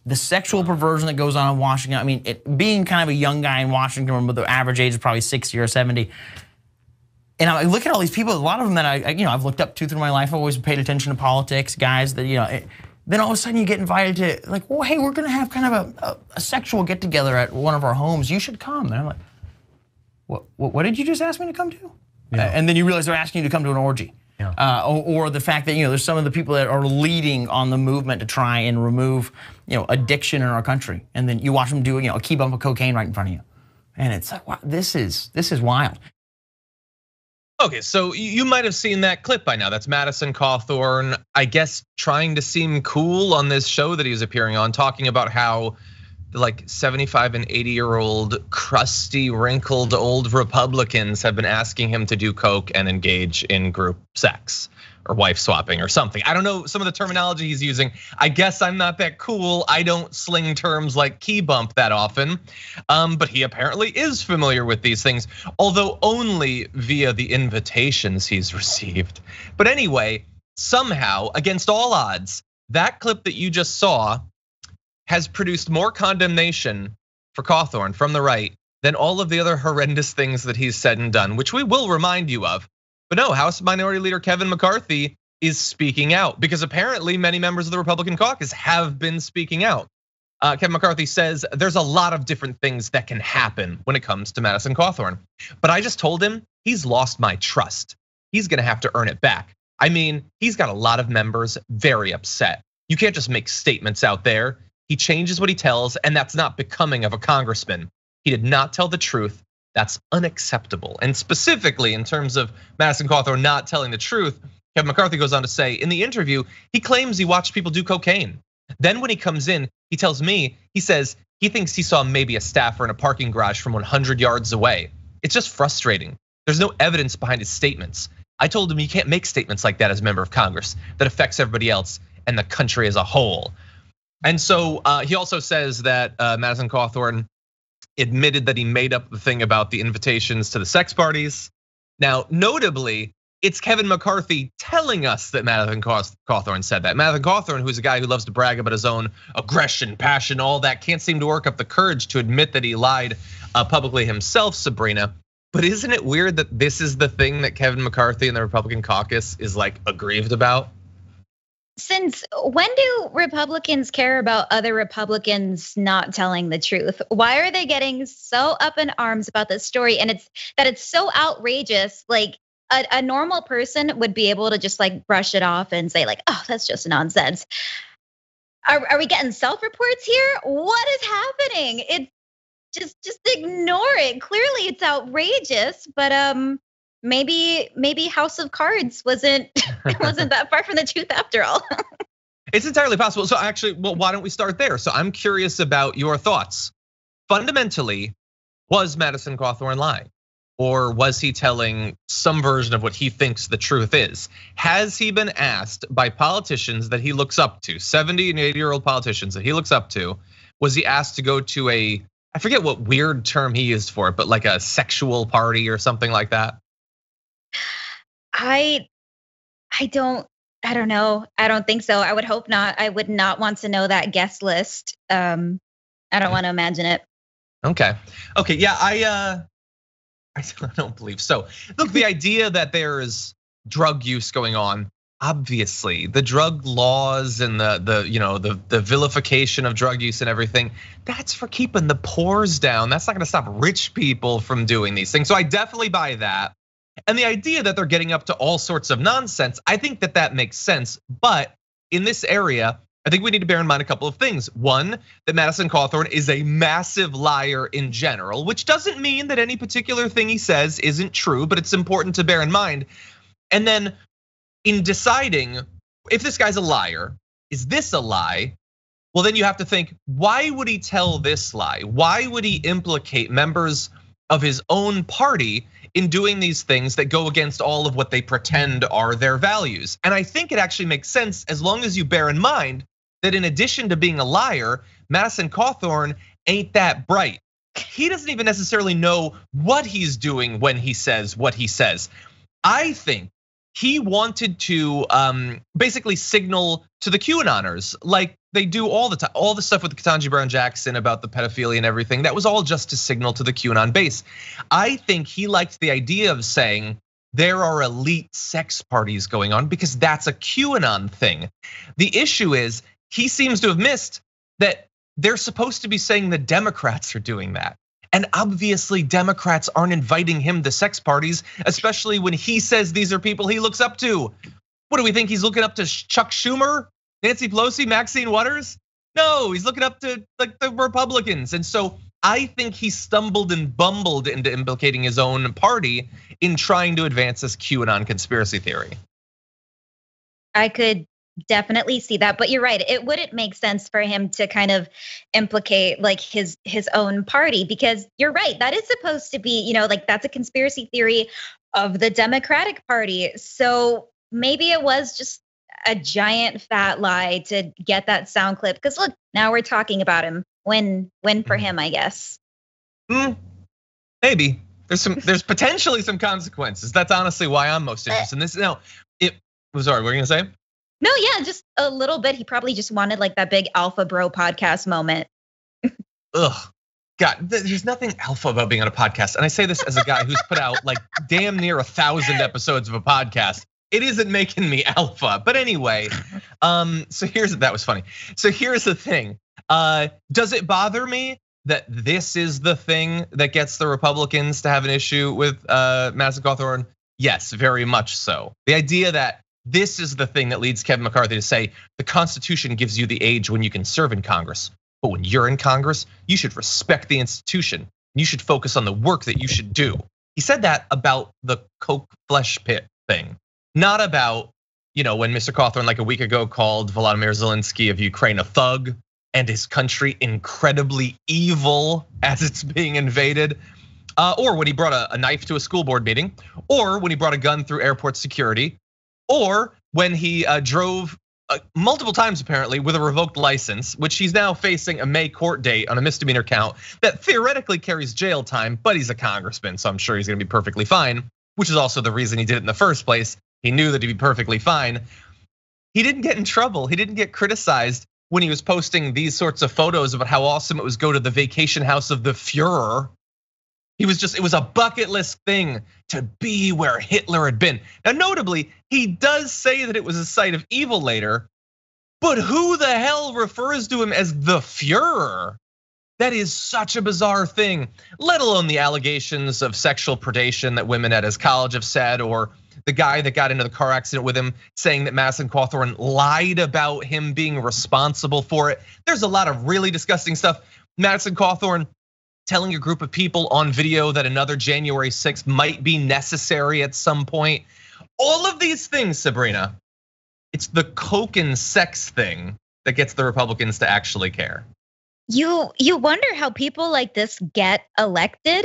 the sexual perversion that goes on in Washington. I mean, being kind of a young guy in Washington, the average age is probably 60 or 70. And I look at all these people, a lot of them that I've looked up to through my life. I've always paid attention to politics, guys that, then all of a sudden you get invited to like, well, hey, we're gonna have kind of a sexual get together at one of our homes. You should come. And I'm like, what did you just ask me to come to? Yeah. And then you realize they're asking you to come to an orgy. Yeah. Or the fact that there's some of the people that are leading on the movement to try and remove addiction in our country, and then you watch them do a key bump of cocaine right in front of you, and it's like, wow, this is wild. Okay, so you might have seen that clip by now. That's Madison Cawthorn, I guess, trying to seem cool on this show that he was appearing on, talking about how like 75 and 80-year-old crusty, wrinkled old Republicans have been asking him to do coke and engage in group sex or wife swapping or something. I don't know some of the terminology he's using. I guess I'm not that cool. I don't sling terms like key bump that often, but he apparently is familiar with these things, although only via the invitations he's received. But anyway, somehow, against all odds, that clip that you just saw has produced more condemnation for Cawthorn from the right than all of the other horrendous things that he's said and done, which we will remind you of. But no, House Minority Leader Kevin McCarthy is speaking out because apparently many members of the Republican caucus have been speaking out. Kevin McCarthy says there's a lot of different things that can happen when it comes to Madison Cawthorn. But I just told him he's lost my trust. He's gonna have to earn it back. I mean, he's got a lot of members very upset. You can't just make statements out there. He changes what he tells, and that's not becoming of a congressman. He did not tell the truth. That's unacceptable. And specifically in terms of Madison Cawthorn not telling the truth, Kevin McCarthy goes on to say in the interview, he claims he watched people do cocaine. Then when he comes in, he tells me, he says he thinks he saw maybe a staffer in a parking garage from 100 yards away. It's just frustrating. There's no evidence behind his statements. I told him you can't make statements like that as a member of Congress that affects everybody else and the country as a whole. And so he also says that Madison Cawthorn admitted that he made up the thing about the invitations to the sex parties. Now, notably, it's Kevin McCarthy telling us that Madison Cawthorn said that. Madison Cawthorn, who's a guy who loves to brag about his own aggression, passion, all that, can't seem to work up the courage to admit that he lied publicly himself, Sabrina. But isn't it weird that this is the thing that Kevin McCarthy and the Republican caucus is like aggrieved about? Since when do Republicans care about other Republicans not telling the truth? Why are they getting so up in arms about this story? And it's so outrageous. Like a normal person would be able to just like brush it off and say like, oh, that's just nonsense. Are we getting self-reports here? What is happening? It's just ignore it. Clearly it's outrageous, but maybe House of Cards wasn't that far from the truth after all. It's entirely possible. So actually, well, why don't we start there? So I'm curious about your thoughts. Fundamentally, was Madison Cawthorn lying? Or was he telling some version of what he thinks the truth is? Has he been asked by politicians that he looks up to, 70 and 80-year-old politicians that he looks up to, was he asked to go to I forget what weird term he used for it, but like a sexual party or something like that? I don't know. I don't think so. I would hope not. I would not want to know that guest list. I don't want to imagine it. Okay, yeah, I don't believe so. Look, the idea that there's drug use going on, obviously, the drug laws and the vilification of drug use and everything, that's for keeping the pores down. That's not gonna stop rich people from doing these things. So I definitely buy that. And the idea that they're getting up to all sorts of nonsense, I think that makes sense. But in this area, I think we need to bear in mind a couple of things. One, that Madison Cawthorn is a massive liar in general, which doesn't mean that any particular thing he says isn't true, but it's important to bear in mind. And then in deciding if this guy's a liar, is this a lie? Well, then you have to think, why would he tell this lie? Why would he implicate members of his own party in doing these things that go against all of what they pretend are their values? And I think it actually makes sense as long as you bear in mind that in addition to being a liar, Madison Cawthorn ain't that bright. He doesn't even necessarily know what he's doing when he says what he says. I think he wanted to basically signal to the QAnoners, like they do all the time. All the stuff with Ketanji Brown Jackson about the pedophilia and everything, that was all just to signal to the QAnon base. I think he liked the idea of saying there are elite sex parties going on because that's a QAnon thing. The issue is he seems to have missed that they're supposed to be saying the Democrats are doing that. And obviously Democrats aren't inviting him to sex parties, especially when he says these are people he looks up to. What do we think? He's looking up to Chuck Schumer, Nancy Pelosi, Maxine Waters? No, he's looking up to like the Republicans. And so I think he stumbled and bumbled into implicating his own party in trying to advance this QAnon conspiracy theory. I could definitely see that, but you're right. It wouldn't make sense for him to kind of implicate like his own party, because you're right. That is supposed to be, like that's a conspiracy theory of the Democratic Party. So maybe it was just a giant fat lie to get that sound clip. Because look, now we're talking about him. Win for him, I guess. Maybe there's potentially some consequences. That's honestly why I'm most interested in this. Now, sorry, what were you gonna say? No, yeah, just a little bit. He probably just wanted like that big alpha bro podcast moment. Ugh. God, there's nothing alpha about being on a podcast. And I say this as a guy who's put out like damn near 1,000 episodes of a podcast. It isn't making me alpha. But anyway, that was funny. So here's the thing. Does it bother me that this is the thing that gets the Republicans to have an issue with Madison Cawthorn? Yes, very much so. The idea that this is the thing that leads Kevin McCarthy to say the Constitution gives you the age when you can serve in Congress. But when you're in Congress, you should respect the institution. You should focus on the work that you should do. He said that about the Coke flesh pit thing, not about, when Mr. Cawthorn like a week ago called Volodymyr Zelensky of Ukraine a thug and his country incredibly evil as it's being invaded. Or when he brought a knife to a school board meeting, or when he brought a gun through airport security, or when he drove multiple times apparently with a revoked license, which he's now facing a May court date on a misdemeanor count that theoretically carries jail time, but he's a congressman, so I'm sure he's gonna be perfectly fine, which is also the reason he did it in the first place. He knew that he'd be perfectly fine. He didn't get in trouble. He didn't get criticized when he was posting these sorts of photos about how awesome it was go to the vacation house of the Fuhrer. It was a bucket list thing to be where Hitler had been. Now, notably, he does say that it was a site of evil later, but who the hell refers to him as the Fuhrer? That is such a bizarre thing, let alone the allegations of sexual predation that women at his college have said, or the guy that got into the car accident with him saying that Madison Cawthorn lied about him being responsible for it. There's a lot of really disgusting stuff. Madison Cawthorn telling a group of people on video that another January 6th might be necessary at some point. All of these things, Sabrina, it's the coke and sex thing that gets the Republicans to actually care. You wonder how people like this get elected,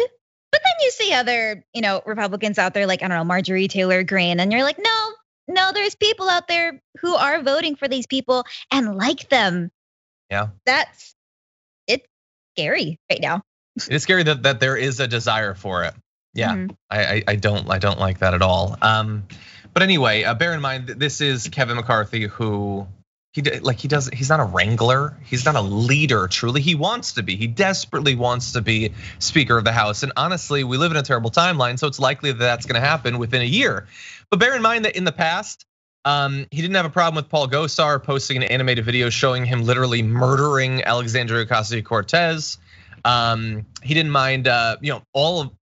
but then you see other, Republicans out there like, I don't know, Marjorie Taylor Greene, and you're like, no, there's people out there who are voting for these people and like them. Yeah. It's scary right now. It's scary that there is a desire for it. Yeah, mm-hmm. I don't like that at all. But anyway, bear in mind that this is Kevin McCarthy, who he's not a wrangler, he's not a leader. Truly, he wants to be. He desperately wants to be Speaker of the House. And honestly, we live in a terrible timeline, so it's likely that that's going to happen within a year. But bear in mind that in the past, he didn't have a problem with Paul Gosar posting an animated video showing him literally murdering Alexandria Ocasio-Cortez. He didn't mind,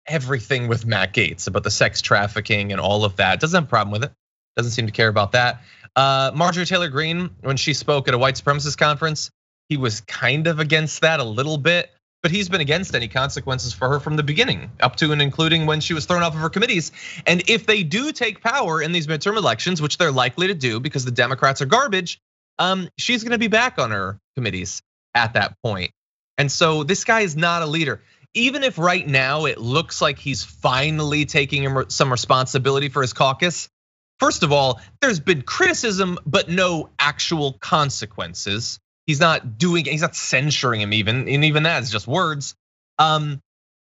everything with Matt Gaetz about the sex trafficking and all of that. Doesn't have a problem with it. Doesn't seem to care about that. Marjorie Taylor Greene, when she spoke at a white supremacist conference, he was kind of against that a little bit, but he's been against any consequences for her from the beginning, up to and including when she was thrown off of her committees. And if they do take power in these midterm elections, which they're likely to do because the Democrats are garbage, she's gonna be back on her committees at that point. And so this guy is not a leader. Even if right now it looks like he's finally taking some responsibility for his caucus, first of all, there's been criticism, but no actual consequences. He's not censoring him even, and even that is just words.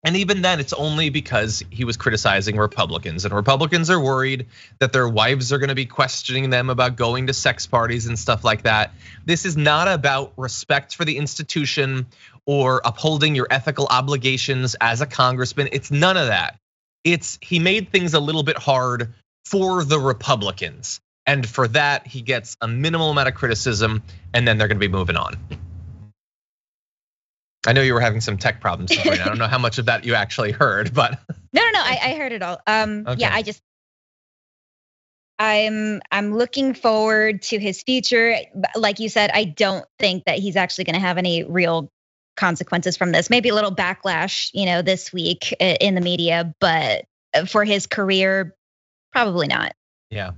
And even then, it's only because he was criticizing Republicans, and Republicans are worried that their wives are gonna be questioning them about going to sex parties and stuff like that. This is not about respect for the institution or upholding your ethical obligations as a congressman. It's none of that. He made things a little bit hard for the Republicans. And for that, he gets a minimal amount of criticism, and then they're gonna be moving on. I know you were having some tech problems, Sabrina. I don't know how much of that you actually heard, but no, I heard it all. Okay. Yeah, I'm looking forward to his future. Like you said, I don't think that he's actually going to have any real consequences from this. Maybe a little backlash, this week in the media, but for his career, probably not. Yeah.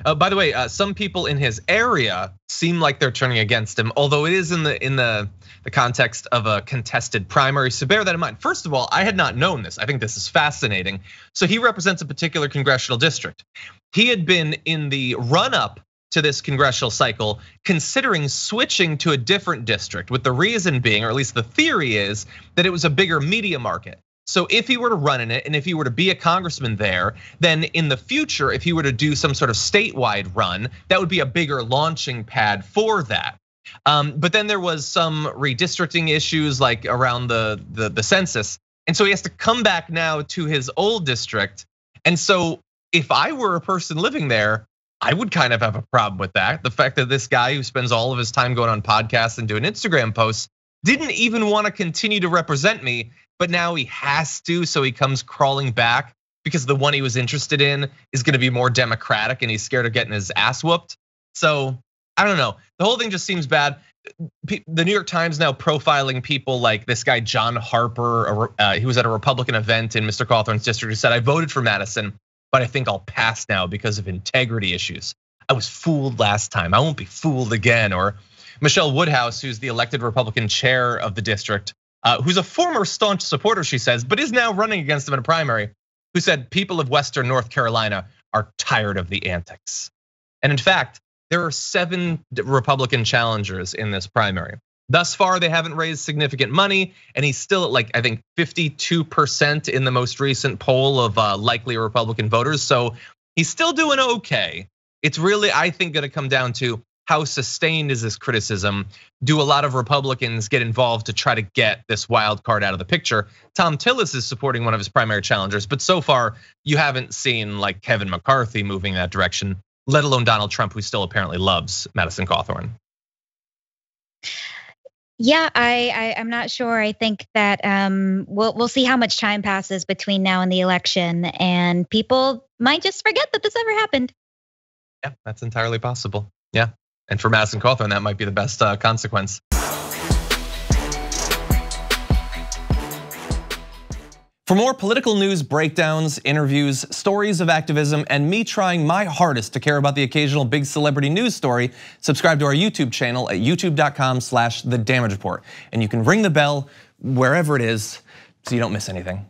By the way, some people in his area seem like they're turning against him, although it is in the context of a contested primary. So bear that in mind. First of all, I had not known this. I think this is fascinating. So he represents a particular congressional district. He had been in the run-up to this congressional cycle considering switching to a different district, with the reason being, or at least the theory is, that it was a bigger media market. So if he were to run in it, and if he were to be a congressman there, then in the future, if he were to do some sort of statewide run, that would be a bigger launching pad for that. But then there was some redistricting issues, like around the census, and so he has to come back now to his old district. And so if I were a person living there, I would kind of have a problem with that. The fact that this guy who spends all of his time going on podcasts and doing Instagram posts didn't even want to continue to represent me, but now he has to, so he comes crawling back because the one he was interested in is gonna be more Democratic and he's scared of getting his ass whooped. So I don't know, the whole thing just seems bad. The New York Times now profiling people like this guy, John Harper, he was at a Republican event in Mr. Cawthorn's district, who said, I voted for Madison, but I think I'll pass now because of integrity issues. I was fooled last time, I won't be fooled again. Or Michelle Woodhouse, who's the elected Republican chair of the district, who's a former staunch supporter, she says, but is now running against him in a primary, who said people of Western North Carolina are tired of the antics. And in fact, there are 7 Republican challengers in this primary. Thus far, they haven't raised significant money, and he's still at, like, I think 52% in the most recent poll of likely Republican voters. So he's still doing okay. It's really, I think, gonna come down to how sustained is this criticism? Do a lot of Republicans get involved to try to get this wild card out of the picture? Tom Tillis is supporting one of his primary challengers, but so far you haven't seen like Kevin McCarthy moving in that direction, let alone Donald Trump, who still apparently loves Madison Cawthorn. Yeah, I'm not sure. I think that we'll see how much time passes between now and the election, and people might just forget that this ever happened. Yeah, that's entirely possible. Yeah. And for Madison Cawthorn, that might be the best consequence. For more political news, breakdowns, interviews, stories of activism, and me trying my hardest to care about the occasional big celebrity news story, subscribe to our YouTube channel at youtube.com/The Damage Report. And you can ring the bell wherever it is so you don't miss anything.